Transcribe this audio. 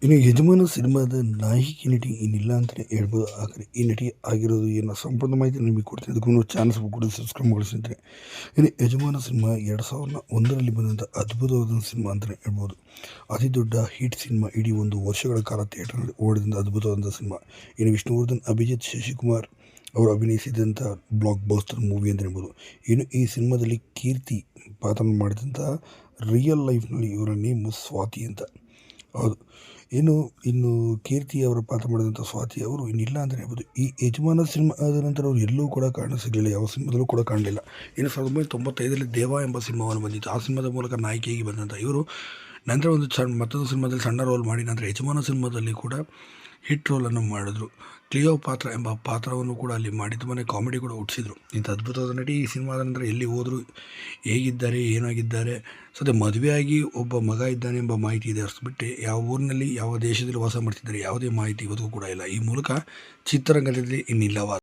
ಇನ್ನು ಯಜಮಾನ ಸಿನಿಮಾದ ನಾಯಕಿ ನಟಿ ಏನಿಲ್ಲ ಅಂತಲೇ ಹೇಳ್ಬೋದು. ಆದರೆ ಈ ನಟಿ ಆಗಿರೋದು ಏನೋ ಸಂಪೂರ್ಣ ಮಾಹಿತಿ ನಿಮಗೆ ಕೊಡ್ತೀನಿ. ಅದಕ್ಕೂ ಚಾನಲ್ಸ್ ಕೂಡ ಸಬ್ಸ್ಕ್ರೈಬ್ ಮಾಡಿಸಿದ್ರೆ. ಇನ್ನು ಯಜಮಾನ ಸಿನಿಮಾ 2001ರಲ್ಲಿ ಬಂದಂಥ ಅದ್ಭುತವಾದ ಸಿನಿಮಾ ಅಂತಲೇ ಹೇಳ್ಬೋದು. ಅತಿ ದೊಡ್ಡ ಹಿಟ್ ಸಿನಿಮಾ, ಇಡೀ ಒಂದು ವರ್ಷಗಳ ಕಾಲ ಥಿಯೇಟರ್ನಲ್ಲಿ ಓಡಿದಂಥ ಅದ್ಭುತವಾದ ಸಿನಿಮಾ. ಇನ್ನು ವಿಷ್ಣುವರ್ಧನ್, ಅಭಿಜಿತ್, ಶಶಿಕುಮಾರ್ ಅವರು ಅಭಿನಯಿಸಿದಂಥ ಬ್ಲಾಕ್ ಬಸ್ಟರ್ ಮೂವಿ ಅಂತ ಹೇಳ್ಬೋದು. ಇನ್ನು ಈ ಸಿನಿಮಾದಲ್ಲಿ ಕೀರ್ತಿ ಪಾತ್ರ ಮಾಡಿದಂಥ ರಿಯಲ್ ಲೈಫ್ನಲ್ಲಿ ಇವರ ನೇಮ್ ಸ್ವಾತಿ ಅಂತ. ಹೌದು. ಇನ್ನು ಕೀರ್ತಿ ಅವರ ಪಾತ್ರ ಮಾಡಿದಂಥ ಸ್ವಾತಿ ಅವರು ಇನ್ನಿಲ್ಲ ಅಂತಲೇ ಹೇಳ್ಬೋದು. ಈ ಯಜಮಾನ ಸಿನಿಮಾ ಆದ ನಂತರ ಅವರು ಎಲ್ಲೂ ಕೂಡ ಕಾರಣ ಸಿಗಲಿಲ್ಲ, ಯಾವ ಸಿನಿಮಾದಲ್ಲೂ ಕೂಡ ಕಾಣಲಿಲ್ಲ. ಇನ್ನು 1995ರಲ್ಲಿ ದೇವ ಎಂಬ ಸಿನಿಮಾವನ್ನು ಬಂದಿತ್ತು. ಆ ಸಿನಿಮಾದ ಮೂಲಕ ನಾಯಕಿಯಾಗಿ ಬಂದಂಥ ಇವರು ನಂತರ ಒಂದು ಮತ್ತೊಂದು ಸಿನಿಮಾದಲ್ಲಿ ಸಣ್ಣ ರೋಲ್ ಮಾಡಿ ನಂತರ ಯಜಮಾನ ಸಿನಿಮಾದಲ್ಲಿ ಕೂಡ ಹಿಟ್ ರೋಲನ್ನು ಮಾಡಿದ್ರು. ಕ್ಲಿಯೋ ಪಾತ್ರ ಎಂಬ ಪಾತ್ರವನ್ನು ಕೂಡ ಅಲ್ಲಿ ಮಾಡಿ ತುಂಬಾ ಕಾಮಿಡಿ ಕೂಡ ಹುಟ್ಟಿಸಿದ್ರು. ಇಂಥ ಅದ್ಭುತವಾದ ನಟಿ ಈ ಸಿನಿಮಾದ ನಂತರ ಎಲ್ಲಿ ಹೋದರು, ಹೇಗಿದ್ದಾರೆ, ಏನಾಗಿದ್ದಾರೆ, ಸದ್ಯ ಮದುವೆಯಾಗಿ ಒಬ್ಬ ಮಗ ಇದ್ದಾನೆ ಎಂಬ ಮಾಹಿತಿ ಇದೆ. ಅಷ್ಟು ಬಿಟ್ಟು ಯಾವ ಊರಿನಲ್ಲಿ ಯಾವ ದೇಶದಲ್ಲಿ ವಾಸ ಮಾಡ್ತಿದ್ದಾರೆ ಯಾವುದೇ ಮಾಹಿತಿ ಇವತ್ತಿಗೂ ಕೂಡ ಇಲ್ಲ. ಈ ಮೂಲಕ ಚಿತ್ರರಂಗದಲ್ಲಿ ಇನ್ನಿಲ್ಲವಾದ